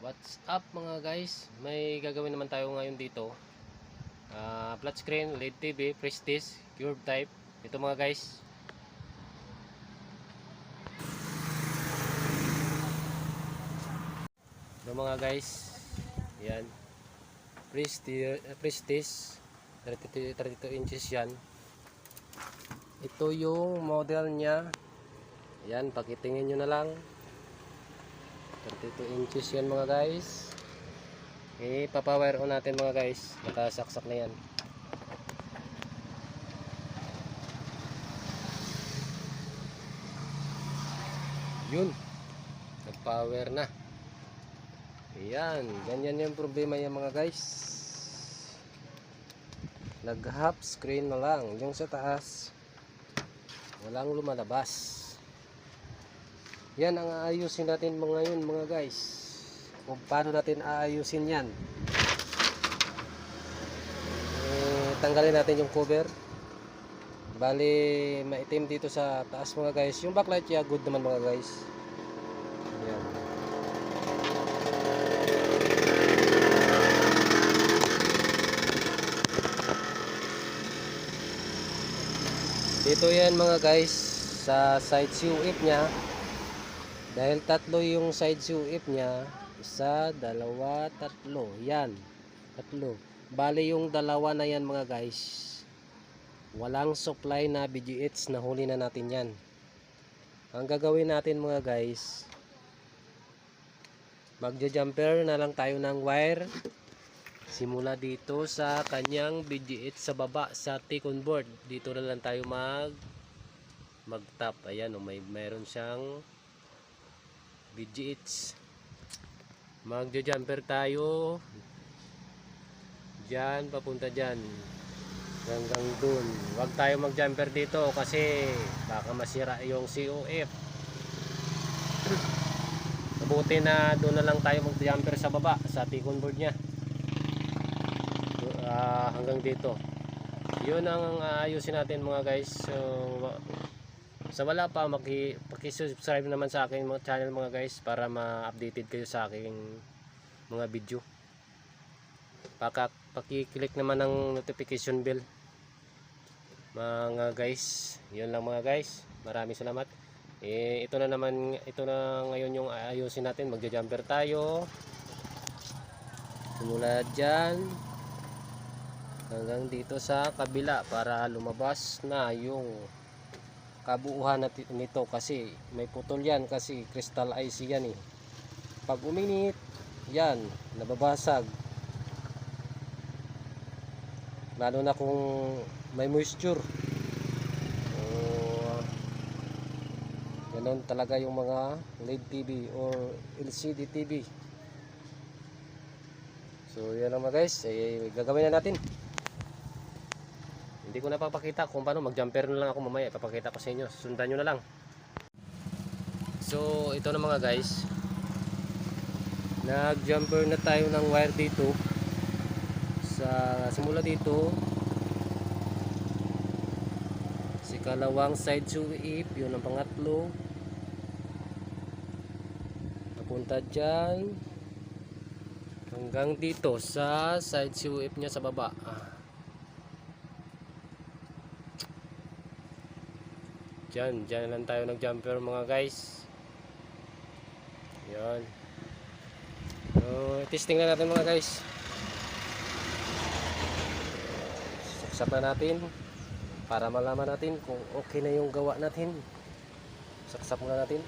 What's up mga guys? May gagawin naman tayo ngayon dito. Flat screen, LED TV, Prestige, curve type. Ito mga guys. Ito mga guys. Yan. Prestige 32 inches yan. Ito yung model niya. Yan, pakitingin nyo na lang. 32 inches yan mga guys. Ipapower on natin mga guys. Nakasaksak na yan. Yun, nag-power na. Ayan, ganyan yung problema yan mga guys. Nag-half screen na lang. Yung sa taas walang lumalabas. Yan ang aayusin natin ngayon mga guys. Kung paano natin aayusin yan. Tanggalin natin yung cover. Bali maitim dito sa taas mga guys. Yung backlight niya good naman mga guys. Yan. Dito yan mga guys sa side CUF nya. Dahil tatlo yung side CUF nya, isa, dalawa, tatlo. Yan, tatlo. Bali yung dalawa na yan mga guys, walang supply na BGH, na huli na natin yan. Ang gagawin natin mga guys, magja-jumper na lang tayo ng wire simula dito sa kanyang BGH sa baba sa T-con board. Dito na lang tayo mag-tap. Ayan, mayroon siyang BGH. Magja-jumper tayo dyan, papunta dyan hanggang dun. Huwag tayo mag-jumper dito kasi baka masira yung COF. Mabuti na doon na lang tayo mag-jumper sa baba sa T-con board nya. Hanggang dito. Yun ang ayusin natin mga guys. So sa wala pa, paki-subscribe naman sa aking mga channel mga guys para ma-updated kayo sa aking mga video. Paki-click naman ng notification bell mga guys. Yun lang mga guys. Maraming salamat. Ito na ngayon yung ayusin natin. Magja-jumper tayo. Simula dyan hanggang dito sa kabila para lumabas na yung kabuuhan nito kasi may putol yan kasi crystal IC yan eh. Pag uminit yan, nababasag, lalo na kung may moisture. Ganon talaga yung mga LED TV or LCD TV. So yan lang mga guys, gagawin na natin. Hindi ko napapakita kung paano, mag-jumper na lang ako mamaya. Ipapakita ko sa inyo. Sundan nyo na lang. So ito na mga guys. Nag-jumper na tayo ng wire dito. Simula dito. Si kalawang side CUF. Yun ang pangatlo. Papunta dyan. Hanggang dito sa side CUF nya sa baba. Dyan lang tayo nag-jumper mga guys. Yan. So, testing na natin mga guys. Saksak na natin para malaman natin kung okay na yung gawa natin. Saksak muna natin.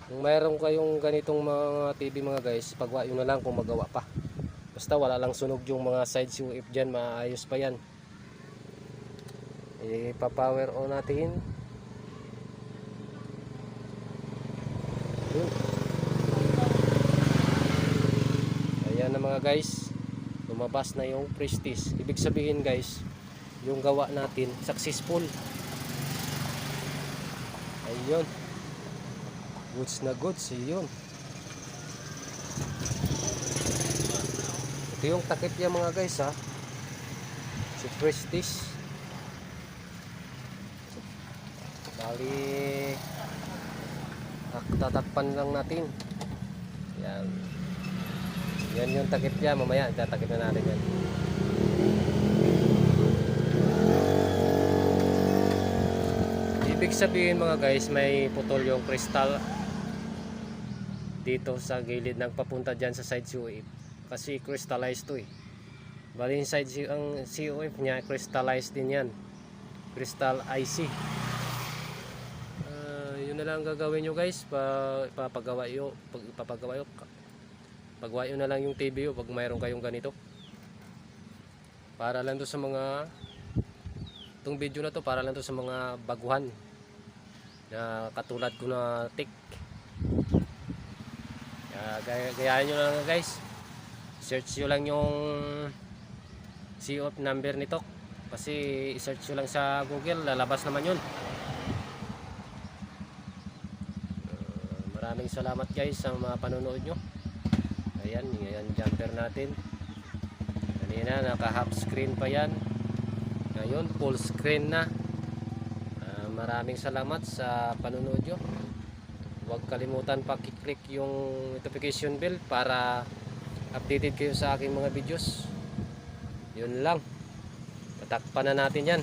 Kung mayroon kayong ganitong mga TV mga guys, pagwa yun na lang kung magawa pa. Basta wala lang sunog yung mga side CUF dyan, maayos pa yan. Ipa-power on natin. Yun. Ayan na mga guys, lumabas na yung Prestige. Ibig sabihin guys, yung gawa natin successful. Ayun, goods na goods. Ayun, ito yung takip niya mga guys ha. Si Prestige. Bali, tatakpan lang natin. Yan. Yan yung takip niya. Mamaya, tatakip na natin yan. Ibig sabihin mga guys, may putol yung kristal dito sa gilid ng papunta dyan sa side COF. Kasi crystallized to eh. Bali yung side ang COF niya, crystallized din yan. Crystal IC. Yun na lang gagawin nyo guys. Papagawa nyo na lang yung TBO pag mayroon kayong ganito. Para lang to sa mga, itong video na to para lang to sa mga baguhan na katulad ko na tik. Gayahin nyo lang guys. Search nyo lang yung COF number nito. Kasi i-search nyo lang sa Google, lalabas naman yun. Maraming salamat guys sa mga panonood nyo. Ayan jumper natin. Kanina naka half screen pa yan. Ngayon full screen na. Maraming salamat sa panonood nyo. Huwag kalimutan pa-click yung notification bell para updated kayo sa aking mga videos. Yun lang. Tatakpan na natin yan.